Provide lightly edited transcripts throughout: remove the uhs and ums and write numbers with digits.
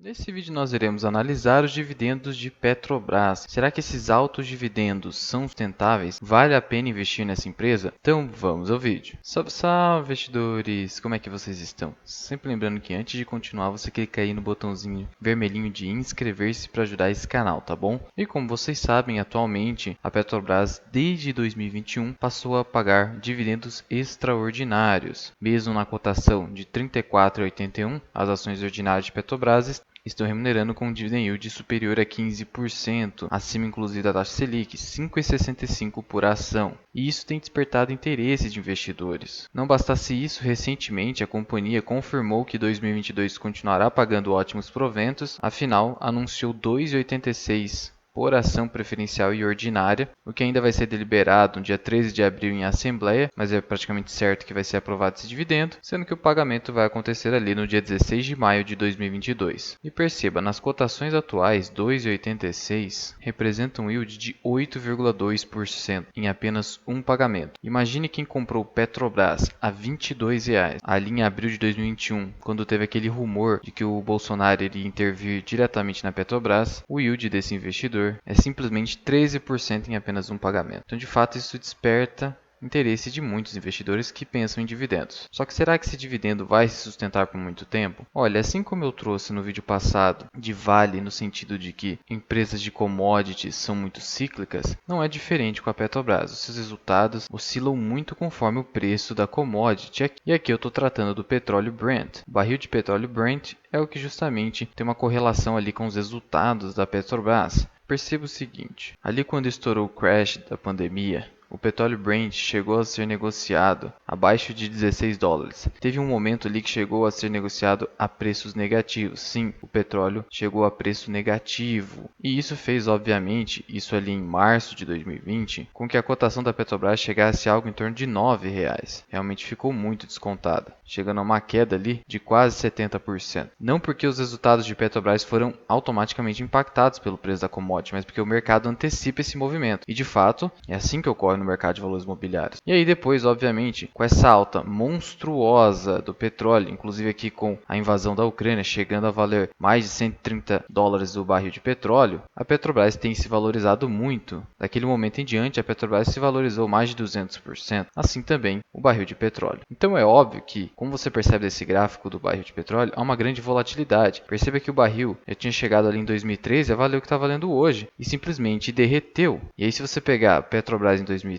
Nesse vídeo nós iremos analisar os dividendos de Petrobras. Será que esses altos dividendos são sustentáveis? Vale a pena investir nessa empresa? Então vamos ao vídeo. Salve, salve investidores! Como é que vocês estão? Sempre lembrando que antes de continuar você clica aí no botãozinho vermelhinho de inscrever-se para ajudar esse canal, tá bom? E como vocês sabem, atualmente a Petrobras desde 2021 passou a pagar dividendos extraordinários. Mesmo na cotação de R$ 34,81, as ações ordinárias de Petrobras estão remunerando com um dividend yield superior a 15%, acima inclusive da taxa Selic, 5,65 por ação. E isso tem despertado interesse de investidores. Não bastasse isso, recentemente a companhia confirmou que 2022 continuará pagando ótimos proventos, afinal anunciou 2,86 por ação preferencial e ordinária, o que ainda vai ser deliberado no dia 13 de abril em assembleia, mas é praticamente certo que vai ser aprovado esse dividendo, sendo que o pagamento vai acontecer ali no dia 16 de maio de 2022. E perceba, nas cotações atuais, 2,86 representa um yield de 8,2% em apenas um pagamento. Imagine quem comprou Petrobras a R$ 22, ali em abril de 2021, quando teve aquele rumor de que o Bolsonaro iria intervir diretamente na Petrobras, o yield desse investidor é simplesmente 13% em apenas um pagamento. Então, de fato, isso desperta interesse de muitos investidores que pensam em dividendos. Só que será que esse dividendo vai se sustentar por muito tempo? Olha, assim como eu trouxe no vídeo passado de Vale no sentido de que empresas de commodities são muito cíclicas, não é diferente com a Petrobras. Os seus resultados oscilam muito conforme o preço da commodity. E aqui eu estou tratando do petróleo Brent. O barril de petróleo Brent é o que justamente tem uma correlação ali com os resultados da Petrobras. Perceba o seguinte, ali quando estourou o crash da pandemia, o petróleo Brent chegou a ser negociado abaixo de 16 dólares. Teve um momento ali que chegou a ser negociado a preços negativos. Sim, o petróleo chegou a preço negativo. E isso fez, obviamente, isso ali em março de 2020, com que a cotação da Petrobras chegasse a algo em torno de R$ 9,00. Realmente ficou muito descontada, chegando a uma queda ali de quase 70%. Não porque os resultados de Petrobras foram automaticamente impactados pelo preço da commodity, mas porque o mercado antecipa esse movimento. E de fato, é assim que ocorre no mercado de valores imobiliários. E aí depois, obviamente, com essa alta monstruosa do petróleo, inclusive aqui com a invasão da Ucrânia chegando a valer mais de 130 dólares o barril de petróleo, a Petrobras tem se valorizado muito. Daquele momento em diante, a Petrobras se valorizou mais de 200%, assim também o barril de petróleo. Então é óbvio que, como você percebe desse gráfico do barril de petróleo, há uma grande volatilidade. Perceba que o barril já tinha chegado ali em 2013 a valer o que está valendo hoje e simplesmente derreteu. E aí se você pegar a Petrobras em 2013,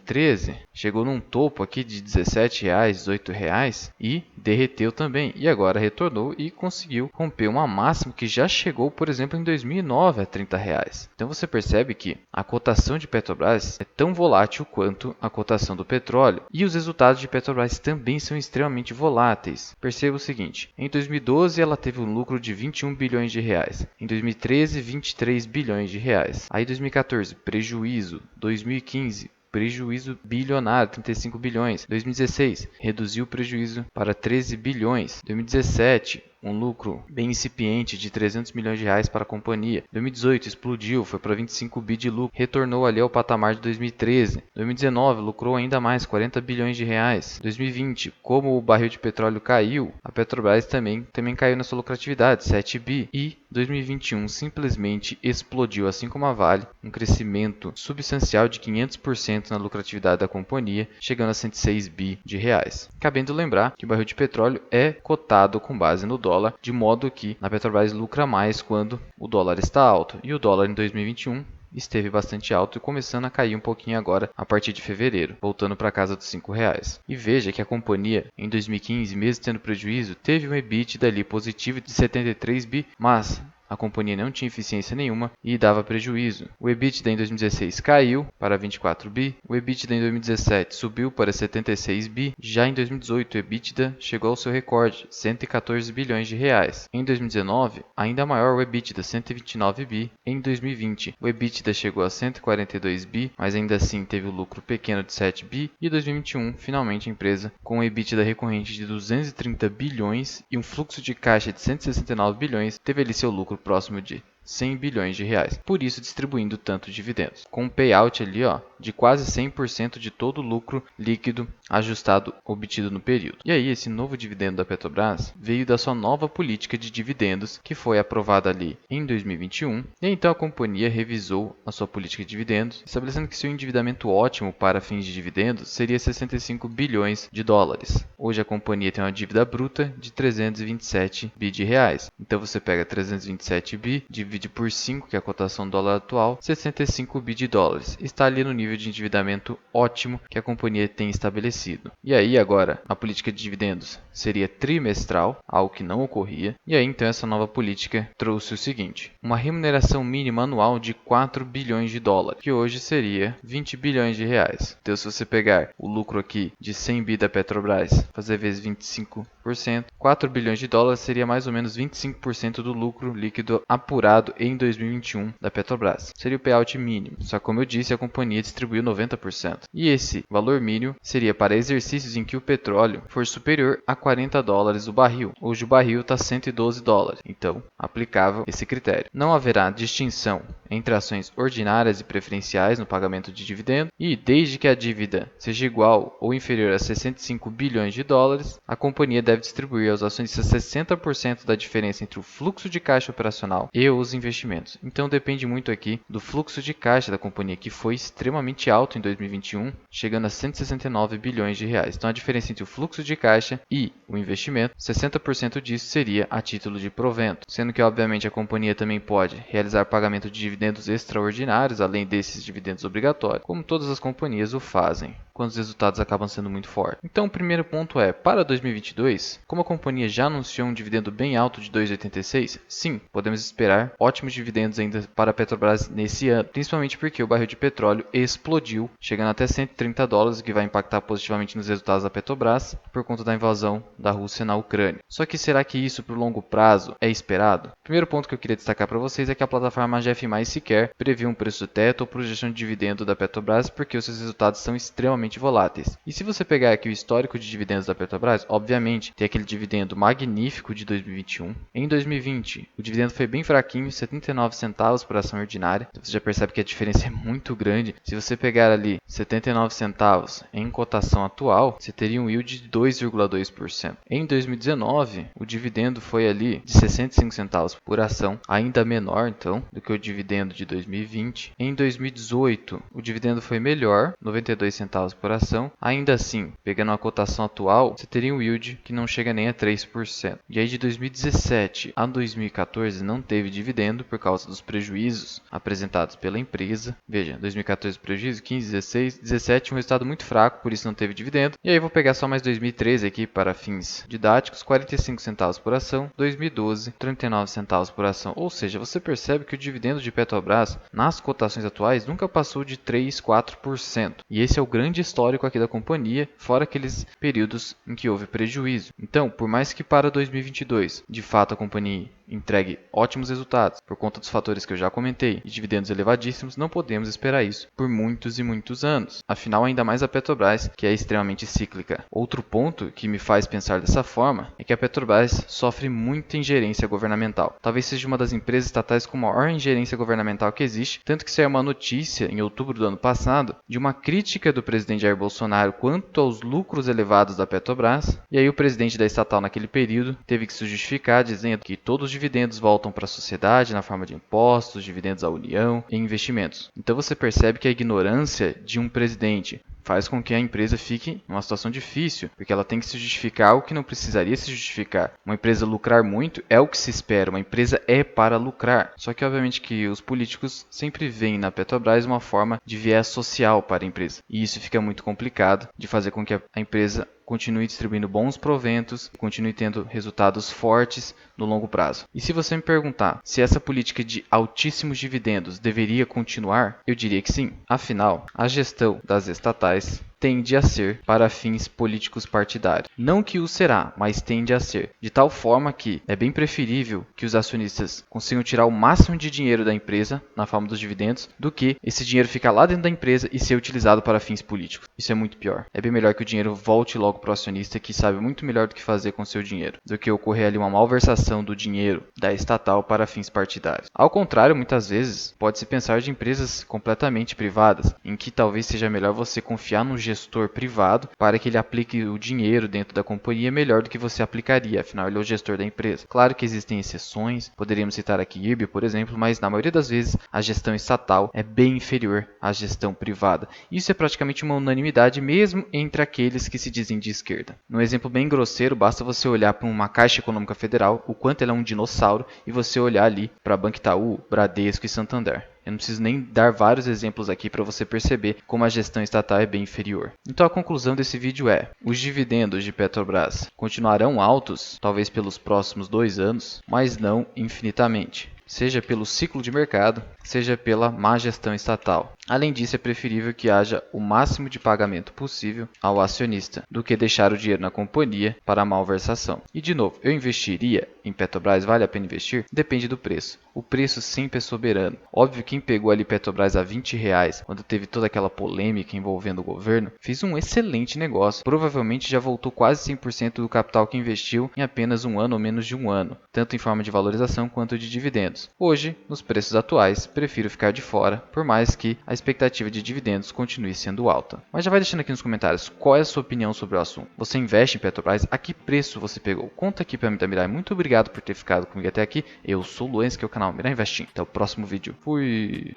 chegou num topo aqui de R$ 17,00, R$ 18,00 e derreteu também. E agora retornou e conseguiu romper uma máxima que já chegou, por exemplo, em 2009 a R$ 30,00. Então você percebe que a cotação de Petrobras é tão volátil quanto a cotação do petróleo. E os resultados de Petrobras também são extremamente voláteis. Perceba o seguinte, em 2012 ela teve um lucro de 21 bilhões de reais. Em 2013, 23 bilhões de reais. Aí 2014, prejuízo. 2015, prejuízo bilionário, 35 bilhões. 2016, reduziu o prejuízo para 13 bilhões. 2017, um lucro bem incipiente de 300 milhões de reais para a companhia. 2018 explodiu, foi para 25 bi de lucro, retornou ali ao patamar de 2013. 2019 lucrou ainda mais, 40 bilhões de reais. 2020, como o barril de petróleo caiu, a Petrobras também caiu na sua lucratividade, 7 bi. E 2021 simplesmente explodiu, assim como a Vale, um crescimento substancial de 500% na lucratividade da companhia, chegando a 106 bi de reais. Cabendo lembrar que o barril de petróleo é cotado com base no dólar, de modo que a Petrobras lucra mais quando o dólar está alto. E o dólar em 2021 esteve bastante alto e começando a cair um pouquinho agora a partir de fevereiro, voltando para casa dos R$ 5,00. E veja que a companhia em 2015, mesmo tendo prejuízo, teve um EBITDA ali positivo de 73 bi, mas a companhia não tinha eficiência nenhuma e dava prejuízo. O EBITDA em 2016 caiu para 24 bi, o EBITDA em 2017 subiu para 76 bi, já em 2018 o EBITDA chegou ao seu recorde, 114 bilhões de reais. Em 2019, ainda maior o EBITDA, 129 bi. Em 2020, o EBITDA chegou a 142 bi, mas ainda assim teve o lucro pequeno de 7 bi. E em 2021, finalmente a empresa, com um EBITDA recorrente de 230 bilhões e um fluxo de caixa de 169 bilhões, teve ali seu lucro próximo de 100 bilhões de reais, por isso distribuindo tanto dividendos, com um payout ali de quase 100% de todo o lucro líquido ajustado obtido no período. E aí esse novo dividendo da Petrobras veio da sua nova política de dividendos que foi aprovada ali em 2021, e então a companhia revisou a sua política de dividendos, estabelecendo que seu endividamento ótimo para fins de dividendos seria 65 bilhões de dólares. Hoje a companhia tem uma dívida bruta de 327 bi de reais. Então você pega 327 bi, divide por 5, que é a cotação do dólar atual, 65 bi de dólares. Está ali no nível de endividamento ótimo que a companhia tem estabelecido. E aí agora a política de dividendos seria trimestral, algo que não ocorria. E aí então essa nova política trouxe o seguinte: uma remuneração mínima anual de 4 bilhões de dólares, que hoje seria 20 bilhões de reais. Então se você pegar o lucro aqui de 100 bi da Petrobras, fazer vezes 25%, 4 bilhões de dólares seria mais ou menos 25% do lucro líquido apurado em 2021 da Petrobras. Seria o payout mínimo, só que como eu disse, a companhia distribuiu 90%. E esse valor mínimo seria para exercícios em que o petróleo for superior a 40 dólares o barril. Hoje o barril está 112 dólares, então aplicável esse critério. Não haverá distinção entre ações ordinárias e preferenciais no pagamento de dividendo, e desde que a dívida seja igual ou inferior a 65 bilhões de dólares, a companhia deve distribuir aos acionistas 60% da diferença entre o fluxo de caixa operacional e os investimentos. Então depende muito aqui do fluxo de caixa da companhia, que foi extremamente alto em 2021, chegando a 169 bilhões de reais. Então a diferença entre o fluxo de caixa e o investimento, 60% disso seria a título de provento, sendo que obviamente a companhia também pode realizar pagamento de dividendos extraordinários, além desses dividendos obrigatórios, como todas as companhias o fazem, quando os resultados acabam sendo muito fortes. Então o primeiro ponto é, para 2022, como a companhia já anunciou um dividendo bem alto de 2,86, sim, podemos esperar ótimos dividendos ainda para a Petrobras nesse ano, principalmente porque o barril de petróleo explodiu, chegando até 130 dólares, o que vai impactar positivamente nos resultados da Petrobras por conta da invasão da Rússia na Ucrânia. Só que será que isso para o longo prazo é esperado? O primeiro ponto que eu queria destacar para vocês é que a plataforma GF+ sequer previu um preço teto ou projeção de dividendo da Petrobras, porque os seus resultados são extremamente voláteis. E se você pegar aqui o histórico de dividendos da Petrobras, obviamente tem aquele dividendo magnífico de 2021. Em 2020, o dividendo foi bem fraquinho, 79 centavos por ação ordinária. Você já percebe que a diferença é muito grande. Se você pegar ali 79 centavos em cotação atual, você teria um yield de 2,2%. Em 2019, o dividendo foi ali de 65 centavos por ação, ainda menor então do que o dividendo de 2020. Em 2018, o dividendo foi melhor, 92 centavos por ação. Ainda assim, pegando a cotação atual, você teria um yield que não chega nem a 3%. E aí de 2017 a 2014 não teve dividendo por causa dos prejuízos apresentados pela empresa. Veja, 2014 prejuízo, 15, 16, 17 um resultado muito fraco, por isso não teve dividendo. E aí vou pegar só mais 2013 aqui para fins didáticos, 45 centavos por ação, 2012, 39 centavos por ação. Ou seja, você percebe que o dividendo de Petrobras nas cotações atuais nunca passou de 3, 4%. E esse é o grande histórico aqui da companhia, fora aqueles períodos em que houve prejuízo. Então, por mais que para 2022, de fato a companhia entregue ótimos resultados por conta dos fatores que eu já comentei e dividendos elevadíssimos, não podemos esperar isso por muitos e muitos anos. Afinal, ainda mais a Petrobras, que é extremamente cíclica. Outro ponto que me faz pensar dessa forma é que a Petrobras sofre muita ingerência governamental. Talvez seja uma das empresas estatais com maior ingerência governamental que existe, tanto que saiu uma notícia em outubro do ano passado de uma crítica do presidente Jair Bolsonaro quanto aos lucros elevados da Petrobras, e aí o presidente da estatal naquele período teve que se justificar dizendo que todos os dividendos voltam para a sociedade na forma de impostos, dividendos à União e investimentos. Então você percebe que a ignorância de um presidente faz com que a empresa fique numa situação difícil, porque ela tem que se justificar algo que não precisaria se justificar. Uma empresa lucrar muito é o que se espera, uma empresa é para lucrar. Só que obviamente que os políticos sempre veem na Petrobras uma forma de viés social para a empresa. E isso fica muito complicado de fazer com que a empresa continue distribuindo bons proventos, continue tendo resultados fortes no longo prazo. E se você me perguntar se essa política de altíssimos dividendos deveria continuar, eu diria que sim. Afinal, a gestão das estatais tende a ser para fins políticos partidários. Não que o será, mas tende a ser. De tal forma que é bem preferível que os acionistas consigam tirar o máximo de dinheiro da empresa, na forma dos dividendos, do que esse dinheiro ficar lá dentro da empresa e ser utilizado para fins políticos. Isso é muito pior. É bem melhor que o dinheiro volte logo para o acionista, que sabe muito melhor do que fazer com seu dinheiro, do que ocorrer ali uma malversação do dinheiro da estatal para fins partidários. Ao contrário, muitas vezes, pode-se pensar de empresas completamente privadas, em que talvez seja melhor você confiar num gestor privado para que ele aplique o dinheiro dentro da companhia melhor do que você aplicaria, afinal ele é o gestor da empresa. Claro que existem exceções, poderíamos citar aqui IRB, por exemplo, mas na maioria das vezes a gestão estatal é bem inferior à gestão privada. Isso é praticamente uma unanimidade mesmo entre aqueles que se dizem de esquerda. Num exemplo bem grosseiro, basta você olhar para uma Caixa Econômica Federal, o quanto ela é um dinossauro, e você olhar ali para Banco Itaú, Bradesco e Santander. Eu não preciso nem dar vários exemplos aqui para você perceber como a gestão estatal é bem inferior. Então a conclusão desse vídeo é: os dividendos de Petrobras continuarão altos, talvez pelos próximos 2 anos, mas não infinitamente, seja pelo ciclo de mercado, seja pela má gestão estatal. Além disso, é preferível que haja o máximo de pagamento possível ao acionista, do que deixar o dinheiro na companhia para a malversação. E de novo, eu investiria em Petrobras? Vale a pena investir? Depende do preço. O preço sempre é soberano. Óbvio, quem pegou ali Petrobras a R$20, quando teve toda aquela polêmica envolvendo o governo, fez um excelente negócio. Provavelmente já voltou quase 100% do capital que investiu em apenas um ano ou menos de um ano, tanto em forma de valorização quanto de dividendos. Hoje, nos preços atuais, prefiro ficar de fora, por mais que a expectativa de dividendos continue sendo alta. Mas já vai deixando aqui nos comentários qual é a sua opinião sobre o assunto. Você investe em Petrobras? A que preço você pegou? Conta aqui para mim, Mirai. Muito obrigado por ter ficado comigo até aqui. Eu sou o Luiz, que é o canal Mirai Investing. Até o próximo vídeo. Fui!